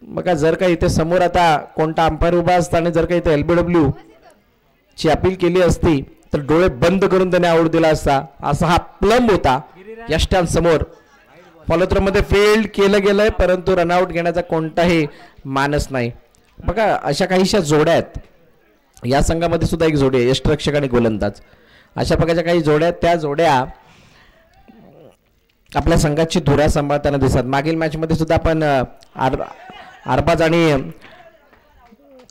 बघा जर का इथे समोर आता कोणता अंपायर उभा असता आणि जर का इथे LBW ची अपील केली असती तर डोळे बंद करून त्याने आऊट दिला असता. असा हा प्लंब होता यष्टान समोर. फॉलोथ्रोमध्ये फील्ड केलं गेलंय परंतु रनआउट घेण्याचा कोणताही मानस नाही. बघा अशा काहीशा जोड्या आहेत या संघामध्ये सुद्धा. एक जोडी आहे यष्टरक्षक आणि गोलंदाज. अशा प्रकारच्या काही जोड्या आहेत. त्या जोड्या आपल्या संघाची धुरा सांभाळताना दिसतात. मागील मॅच मध्ये सुद्धा आपण अरबाज आणि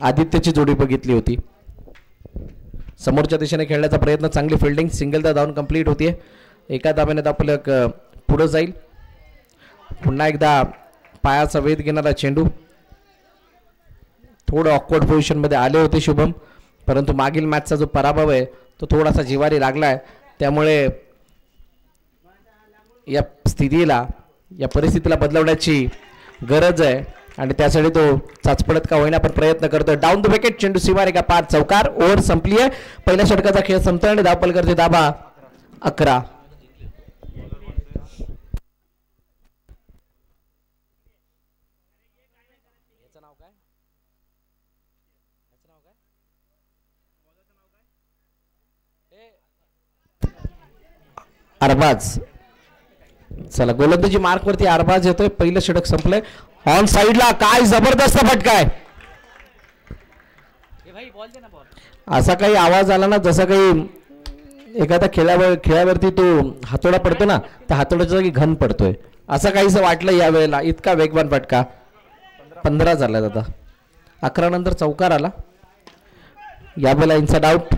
आदित्यची जोडी बघितली होती. समोरच्या दिशेने खेळण्याचा प्रयत्न, चांगली फिल्डिंग, सिंगलदा धावून कंप्लीट होतीये. एका धावेने आपलं पुढे जाईल. पुन्हा एकदा पायाचा वेध घेणारा चेंडू. थोडं ऑकवर्ड पोझिशन मध्ये आले होते शुभम परंतु मागील मॅचचा जो पराभव आहे तो थोडासा जिवारी लागलाय. त्यामुळे या स्थितीला या परिस्थितीला बदलवण्याची गरज आहे आणि त्यासाठी तो चाचपडत का होईना पण प्रयत्न करतोय. डाऊन द विकेट चेंडू सीमारेखा पार. चौकार. ओव्हर संपली आहे. पहिल्या षटकाचा खेळ संपतोय आणि धावपलकरचे धाबा 11. अरबाज. चला गोलंदाजी मार्क वरती अरबाज येतोय. पहिलं षटक संपलंय. ऑन साइडला काय जबरदस्त फटका आहे. असा काही आवाज आला ना जसा काही एखादा खेळावरती तो हातोडा पडतो ना त्या हातोड्याच्या जागी घन पडतोय असं काहीच वाटलं यावेळेला. इतका वेगवान फटका. 15 झाला दादा. 11 नंतर चौकार आला. यावेळेला इनसाइड आउट.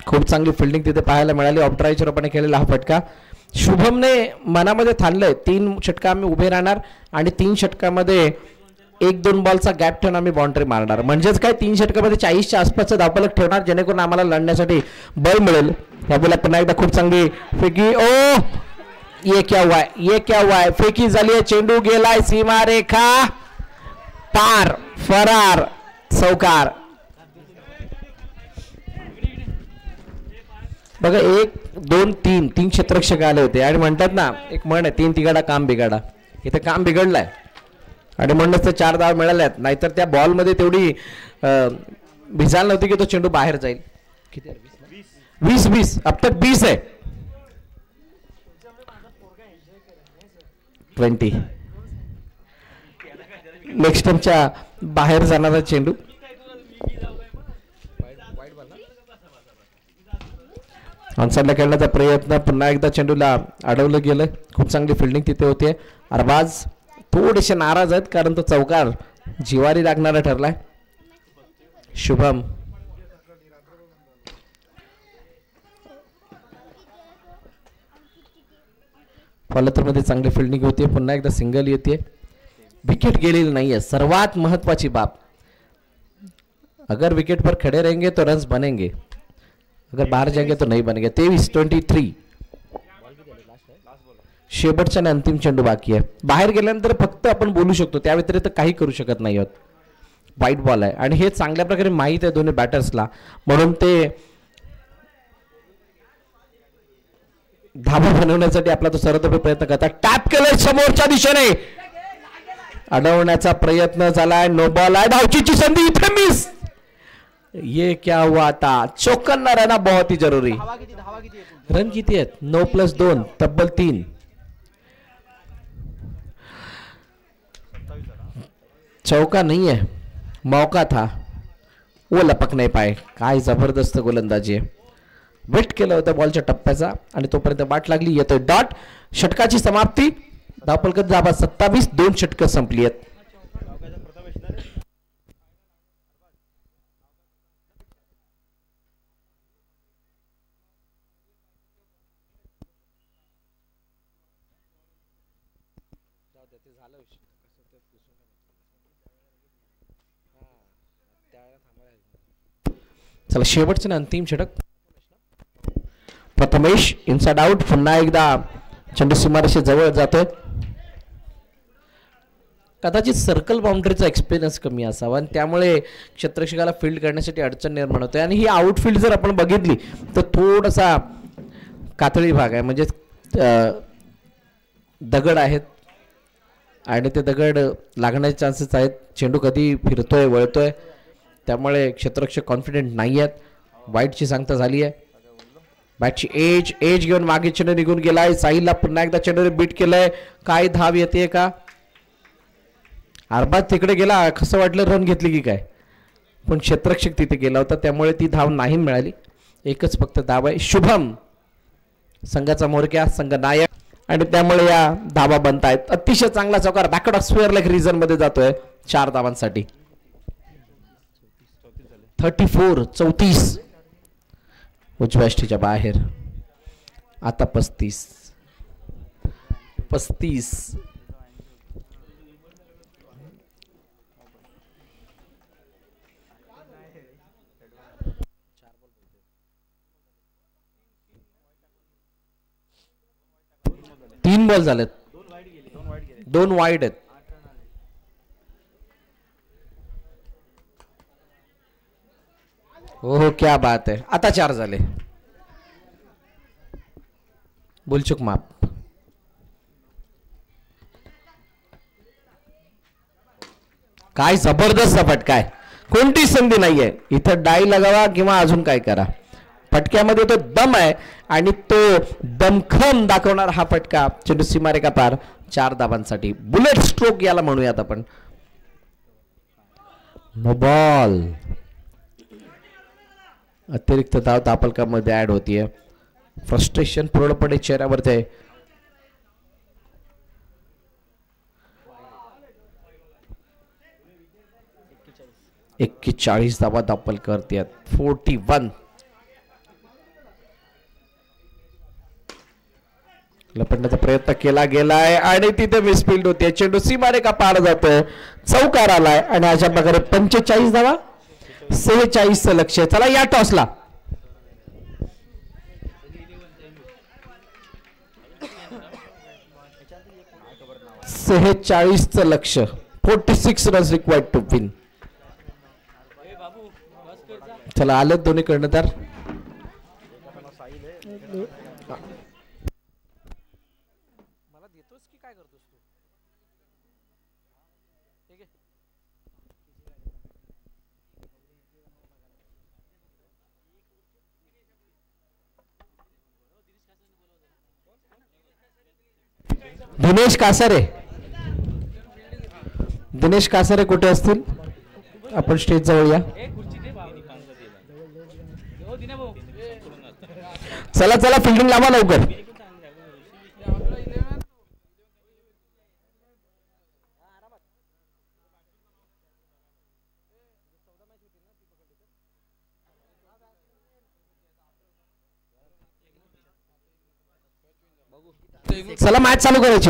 खूप चांगली फिल्डिंग तिथे पाहायला मिळाली. ऑफ ड्राईव्हच्या रूपाने केलेला हा फटका शुभमने मनामध्ये थांबलंय. 3 षटका आम्ही उभे राहणार आणि 3 षटकामध्ये 1-2 बॉलचा गॅप ठेवून आम्ही बाउंड्री मारणार. म्हणजेच काय 3 षटकामध्ये 40च्या आसपासचा धावफलक ठेवणार जेणेकरून आम्हाला लढण्यासाठी बळ मिळेल. यावेळेला पुन्हा एकदा खूप चांगली फेकी. ओ ये क्या हुआ, ये क्या हुआ. फेकी झाली आहे. चेंडू गेलाय सीमारेखा पार. फरार. चौकार. बघा 1 2 3 क्षेत्ररक्षक आले होते आणि म्हणतात ना एक म्हण आहे 3 तिघाडा काम बिघाडा. इथे काम बिघडलंय आणि म्हणूनच ते 4 धावा मिळाल्या आहेत. नाहीतर त्या बॉल मध्ये तेवढी भिजाल नव्हती की तो चेंडू बाहेर जाईल. किती 20 अब तक 20 आहे. 20 नेक्स्ट टाइमच्या बाहेर जाणारा चेंडू. ऑनसाइडला खेळण्याचा प्रयत्न. पुन्हा एकदा चेंडूला अडवलं गेलं. खूप चांगली फिल्डिंग तिथे होते. अरबाज थोडेसे नाराज आहेत कारण तो चौकार जिवारी लागणारा ठरलाय. शुभम. फॉलोथ्रोमध्ये चांगली फिल्डिंग होती. पुन्हा एकदा सिंगल येते. विकेट गेलेली नाहीये. सर्वात महत्वाची बाब. अगर विकेट पर खड़े रहेंगे तो रन्स बनेंगे, अगर बाहर जाएंगे तो नहीं बनेंगे. 23-23. शेवटचा आणि अंतिम चेंडू बाकी आहे. बाहेर गेल्यानंतर फक्त आपण बोलू शकतो त्या व्यतिरिक्त काही करू शकत नाही आहोत. वाईट बॉल आहे आणि हे चांगल्या प्रकारे माहित आहे दोन्ही बॅटर्सला म्हणून ते धाबा बनवण्यासाठी आपला तो सर्वतोपरी प्रयत्न करतात. टॅप केलं समोरच्या दिशेने. अडवण्याचा प्रयत्न झालाय. नो बॉल आहे. धावचीची संधी इथे मिस. ये क्या हुआ था. चौकन्ना रहना बहुत ही जरूरी. रन किती आहेत. 9+2 तब्बल 3. चौका नहीं है. मौका था वो लपक नाही पाए. काय जबरदस्त गोलंदाजी आहे. वेट केलं होतं बॉलच्या टप्प्याचा आणि तोपर्यंत बाट लागली. येतोय डॉट. षटकाची समाप्ती. धावपलकत धाबा 27. 2 षटकं संपली आहेत. चला शेवटचं अंतिम षटक. Prathamesh inside out. पुन्हा एकदा चेंडू सीमारेषे जवळ जातोय. कदाचित सर्कल बाउंड्रीचा एक्सपिरियन्स कमी असावा आणि त्यामुळे क्षेत्ररक्षकाला फील्ड करण्यासाठी अडचण निर्माण होते. आणि ही आउटफील्ड जर आपण बघितली तर थोडासा कातळी भाग आहे म्हणजे दगड आहेत आणि ते दगड लागण्याचे चान्सेस आहेत. चेंडू कधी फिरतोय वळतोय, त्यामुळे क्षेत्ररक्षक कॉन्फिडेंट नाही आहेत. वाईटची सांगता झाली आहे. बॅटची एज घेऊन मागे चेंडू निघून गेलाय. साहिलला पुन्हा एकदा चेंडूने बीट केलंय. काय धाव येते का? अरबाज तिकडे गेला, कसं वाटलं रन घेतली की काय, पण क्षेत्ररक्षक तिथे गेला होता, त्यामुळे ती धाव नाही मिळाली. एकच फक्त धाव आहे. शुभम संघाचा मोरक्या, संघ नायक, आणि त्यामुळे या धावा बनत आहेत. अतिशय चांगला चौकार backward of square leg reason मध्ये जातोय 4 धावांसाठी. 34 उजव्या यष्टीच्या बाहेर. आता 35. 3 बॉल झालेत, 2 वाईड आहेत. हो क्या बात आहे. आता 4 झाले. बुलचूक माप. काय जबरदस्त फटका आहे. कोणती संधी नाहीये इथं. डाई लगावा किंवा अजून काय करा, फटक्यामध्ये तो दम आहे आणि तो दमखम दाखवणार हा फटका. चेंडू सीमारेखा पार. 4 धावांसाठी. बुलेट स्ट्रोक याला म्हणूयात आपण. No ball. अतिरिक्त धाव तापलकामध्ये ऍड होतीये. फ्रस्ट्रेशन पूर्णपणे चेहऱ्यावरती आहे. एक्केचाळीस धावा दापलकर आहेत. 41. लपटण्याचा प्रयत्न केला गेलाय आणि तिथे मिसफिल्ड होते. चेंडू सीमारेखा पार जातोय. चौकार आलाय आणि अशा प्रकारे 45 धावा. 46 लक्ष. चला या टॉसला. 46 लक्ष. 46 रन्स रिक्वायर्ड टू विन. चला आले दोन्ही कर्णधार. दिनेश कासारे कुठे असतील? आपण स्टेज जवळ या. चला चला फिल्डिंग लावा लवकर. चला मॅच चालू करायची.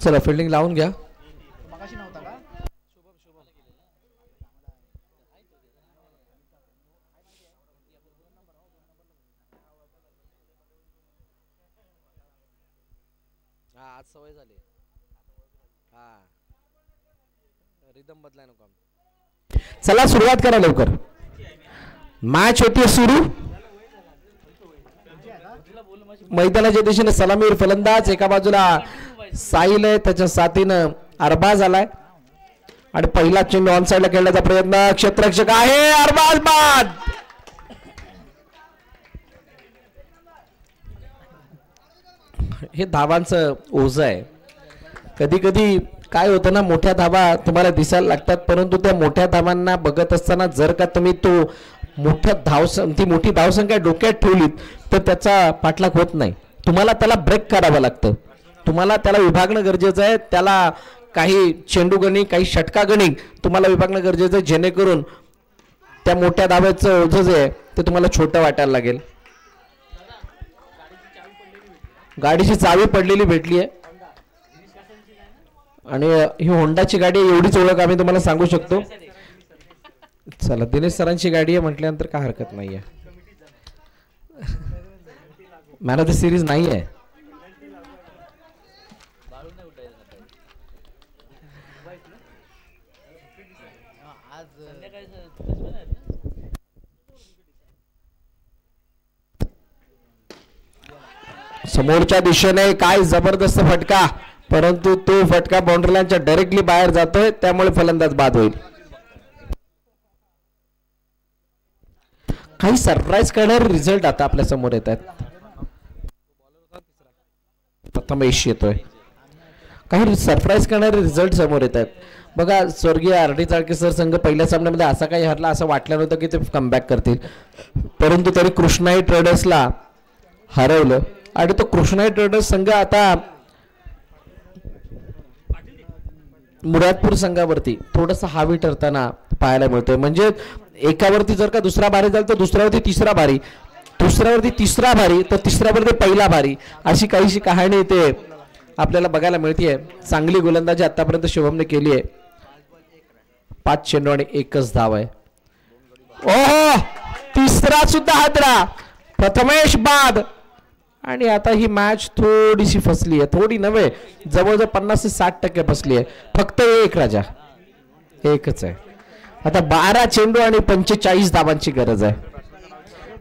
चला फिल्डिंग लावून घ्या. आज सवय झाली. हा रिदम बदलाय नको. चला सुरुवात करा लवकर. मॅच होती सुरू. मैदानाच्या दिशेने सलामीवर फलंदाज. एका बाजूला साहिल आहे, त्याच्या साथीनं अरबाज आलाय आणि पहिला चेंडू ऑन साइडला खेळण्याचा प्रयत्न. क्षेत्ररक्षक आहे. अरबाज बाद. हे धावांचं ओझ आहे. कधी कधी काय होतं ना, मोठ्या धावा तुम्हाला दिसायला लागतात, परंतु त्या मोठ्या धावांना बघत असताना जर का तुम्ही तो ती मोठी धावसंख्या डोक्यात ठेवलीत तर त्याचा पाठलाग होत नाही. तुम्हाला त्याला ब्रेक करावं लागतं. तुम्हाला त्याला विभागणं गरजेचं आहे. त्याला काही चेंडू गणी, काही षटका गणी तुम्हाला विभागणं गरजेचं आहे, जेणेकरून त्या मोठ्या धाव्याचं ओझं जे आहे ते तुम्हाला छोटं वाटायला लागेल. गाडीची चावी पडलेली भेटली आहे आणि ही होंडाची गाडी आहे, एवढीच ओळख आम्ही तुम्हाला सांगू शकतो. चला दिनेश सरांची गाडी आहे म्हटल्यानंतर काय हरकत नाही आहे. मॅन ऑफ द सिरीज नाही आहे. समोरच्या दिशेने काय जबरदस्त फटका, परंतु तो फटका बाउंड्री लाईनच्या डायरेक्टली बाहेर जातोय, त्यामुळे फलंदाज बाद होईल. काही सरप्राईज करणारे रिझल्ट आता आपल्या समोर येत आहेत. प्रथमेश येतोय, काही सरप्राईज करणारे रिझल्ट समोर येत आहेत. बघा, स्वर्गीय आर.डी. चाळके सर संघ पहिल्या सामन्यामध्ये असा काही हरला असं वाटलं नव्हतं की ते कमबॅक करतील, परंतु तरी कृष्णाई ट्रेडर्सला हरवलं आणि तो कृष्णाई ट्रेडर्स संघ आता मुरादपूर संघावरती थोडंसं हावी ठरताना पाहायला मिळतोय. म्हणजे एकावरती जर का दुसरा भारी झाला तर दुसऱ्यावरती तिसरा भारी, दुसऱ्यावरती तिसरा भारी तर तिसऱ्यावरती पहिला भारी, अशी काहीशी कहाणी इथे आपल्याला बघायला मिळतीये. चांगली गोलंदाजी आतापर्यंत शुभमने केली आहे. 5 चेंडू आणि 1च धाव आहे. ओहो, तिसरा सुद्धा हादरा, प्रथमेश बाद. आणि आता ही मॅच थोडीशी फसली आहे, थोडी नव्हे, जवळजवळ 50 ते 60% फसली आहे. फक्त एक राजा, एकच आहे. आता 12 चेंडू आणि 45 धावांची गरज आहे.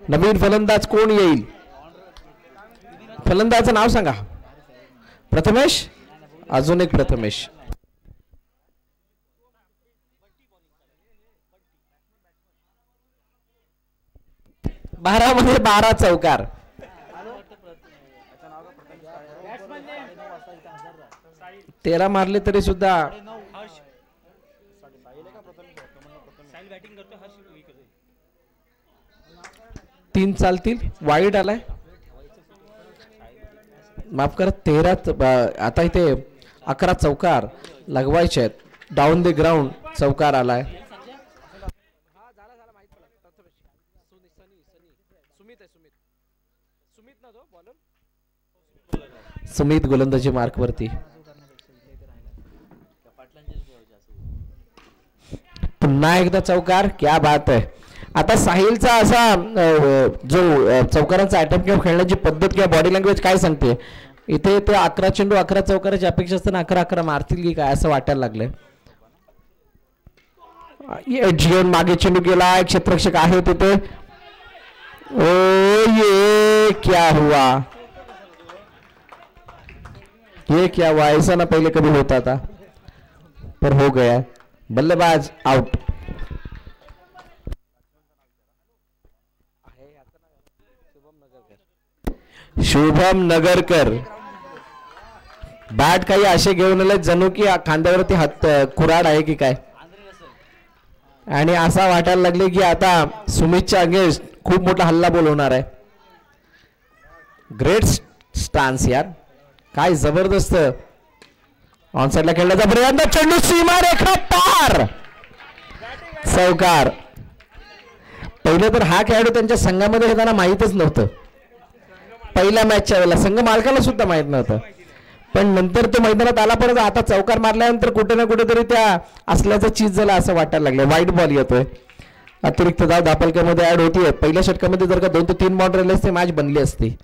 नवीन फलंदाज कोण येईल? फलंदाजाचं नाव सांगा. प्रथमेश, अजून एक प्रथमेश. 12 मध्ये 12 चौकार. तेरा मारले तरी सुद्धा 3 चालतील. वाईड आलाय, माफ करा. 13 आता इथे 11 चौकार लगवायचे आहेत. डाऊन द ग्राउंड चौकार आलाय. सुमित गोलंदाजी मार्क वरती. पुन्हा एकदा चौकार, क्या बात आहे. आता साहिलचा असा जो चौकारांचा अटॅम्प्ट किंवा खेळण्याची पद्धत किंवा बॉडी लँग्वेज काय सांगते. इथे ते 11 चेंडू 11 चौकाराची अपेक्षा असताना 11-11 मारतील की काय असं वाटायला लागलंय. जीवन मागे चेंडू गेला, क्षेत्ररक्षक आहे तिथे. ओ ये क्या हुआ, ये क्या हुआ, ऐसा ना पहले कभी होता था, पर हो गया. बल्लेबाज आउट. शुभम नगरकर बॅट काही असे घेऊन आले जणू की खांद्यावरती हात कुऱ्हाड आहे की काय, आणि असा वाटायला लागले की आता सुमितच्या अगेन्स्ट खूप मोठा हल्ला बोलवणार आहे. ग्रेट स्टान्स यार, काय जबरदस्त ऑन साइडला खेळण्याचा प्रयत्न, चेंडू सीमा रेखा पार, चौकार. पहिलं तर हा खेळाडू त्यांच्या संघामध्ये त्यांना माहीतच नव्हतं. पहिल्या मॅचच्या वेळेला संघ मालकाला सुद्धा माहित नव्हतं, पण नंतर तो मैदानात आला. परत आता चौकार मारल्यानंतर कुठे ना कुठेतरी त्या असल्याचा चीज झाला असं वाटायला लागलं. वाईट बॉल येतोय, अतिरिक्त धाव दापलक्यामध्ये ऍड होतीये. पहिल्या षटकामध्ये जर का 2 ते 3 बॉल राहिले असते मॅच बनली असती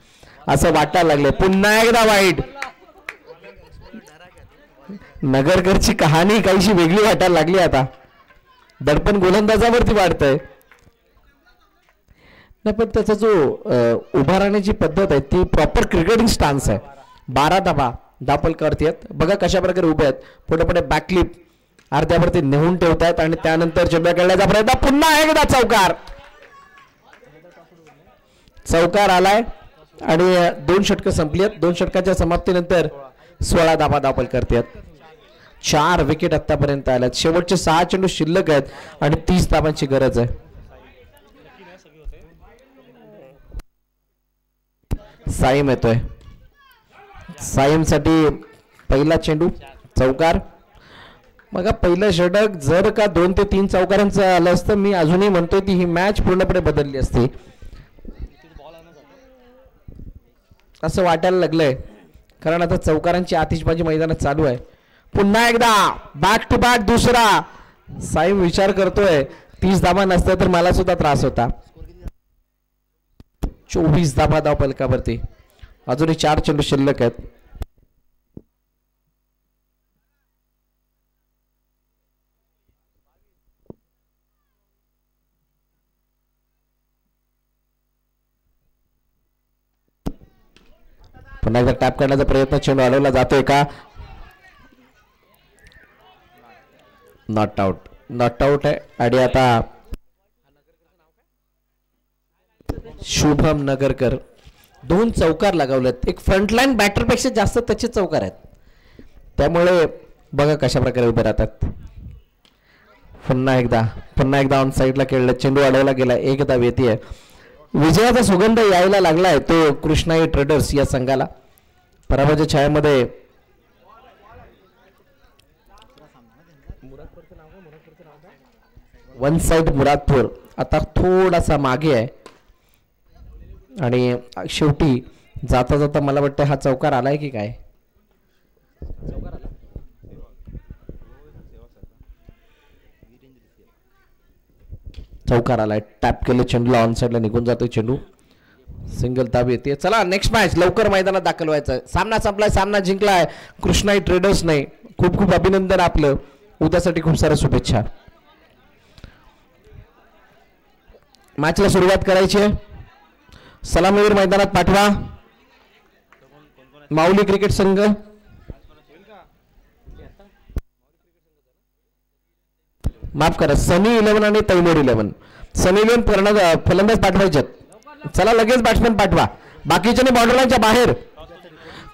असं वाटायला लागले. पुन्हा एकदा वाईट. नगरकरची कहाणी काहीशी वेगळी वाटायला लागली. आता दडपण गोलंदाजावरती वाढतंय. नाही, पण त्याचा जो उभा राहण्याची पद्धत आहे ती प्रॉपर क्रिकेटिंग स्टान्स आहे. 12 धावा दापलकावरती आहेत. बघा कशा प्रकारे उभे आहेत. पुढे पुढे बॅकलिप अर्ध्यावरती नेऊन ठेवतात आणि त्यानंतर चेंडू खेळण्याचा प्रयत्न. पुन्हा एकदा चौकार, चौकार आलाय आणि 2 षटकं संपली आहेत. 2 षटकाच्या समाप्तीनंतर 16 धावा दापलकर आहेत. 4 विकेट आतापर्यंत आल्यात. शेवटचे 6 चेंडू शिल्लक आहेत आणि 30 धावांची गरज आहे. साईम येतोय. साईमसाठी पहिला चेंडू चौकार. बघा पहिलं षटक जर का 2 ते 3 चौकारांचं आलं असतं, मी अजूनही म्हणतोय ती ही मॅच पूर्णपणे बदलली असती असं वाटायला लागलंय. कारण आता चौकारांची आतिषबाजी मैदानात चालू आहे. पुन्हा एकदा बॅक टू बॅक दुसरा. साईम विचार करतोय 30 धावा नसत्या तर मला सुद्धा त्रास होता. 24 धावा धाव फलकावरती. अजूनही 4 चेंडू शिल्लक आहेत. पुन्हा एकदा टॅप करण्याचा प्रयत्न, चेंडू अडवला जातोय का? नॉट आउट आहे. आणि आता शुभम नगरकर 2 चौकार लगावलेत. एक फ्रंटलाईन बॅटरपेक्षा जास्त त्याचे चौकार आहेत, त्यामुळे बघा कशा प्रकारे उभे राहतात. पुन्हा एकदा ऑन साईडला खेळलं, चेंडू अडवला गेला, एक धाव येते. विजयाचा सुगंध यायला लागलाय तो कृष्णाई ट्रेडर्स या संघाला. पराभवाच्या छायामध्ये वन साइड मुरादपूर आता थोडासा मागे आहे. आणि शेवटी जाता जाता मला वाटतं हा चौकार आलाय की काय? चौकार आलाय. टॅप केलं, चेंडूला ऑन साइडला निघून जातोय चेंडू. सिंगल ताब येते. चला नेक्स्ट मॅच लवकर मैदानात दाखल व्हायचं. सामना संपलाय, सामना जिंकलाय कृष्णाई ट्रेडर्स नाही. खूप खूप अभिनंदन आपलं. उद्यासाठी खूप साऱ्या शुभेच्छा. मॅचला सुरुवात करायची आहे. सलामीवीर मैदानात पाठवा. माऊली क्रिकेट संघ, माफ करा, सनी 11 आणि तैमूर 11. सनी 11 फलंदाज पाठवायचे. चला लगेच बॅट्समॅन पाठवा. बाकीच्या बॉर्डरलाईनच्या बाहेर.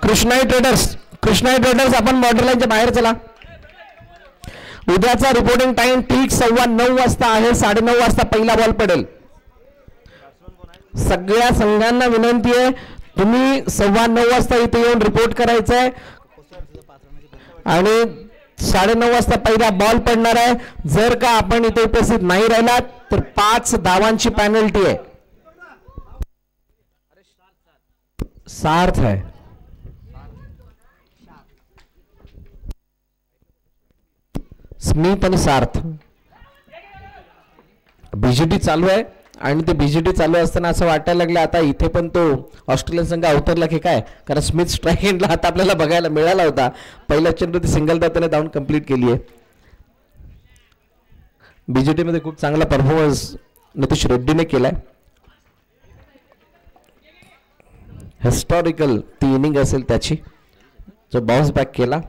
कृष्णाई ट्रेडर्स आपण बॉर्डरलाईनच्या बाहेर चला. उद्याचा रिपोर्टिंग टाइम ठीक 9:15 वाजता आहे. 9:30 वाजता पहिला बॉल पडेल. सगळ्या संघांना विनंती आहे, तुम्ही 9:15 वाजता इथे येऊन रिपोर्ट करायचं आहे. आणि 9:30 वाजता पहिला बॉल पडणार आहे. जर का आपण इथे उपस्थित नाही राहिलात तर 5 धावांची पेनल्टी आहे. सार्थ आहे. स्मिथ आणि सार्थ. बीजीटी चालू आहे आणि ते बीजीटी चालू असताना असं वाटायला लागलं आता इथे पण तो ऑस्ट्रेलियन संघ अवतरला की काय, कारण स्मिथ स्ट्राईक एंडला आता आपल्याला बघायला मिळाला होता. पहिला चेंडू ती सिंगल त्याने धावून कंप्लीट केली आहे. बीजेटी मध्ये खूप चांगला परफॉर्मन्स नितीश रेड्डीने केलाय. हिस्टॉरिकल ती इनिंग असेल त्याची, जो बाउन्स बॅक केला.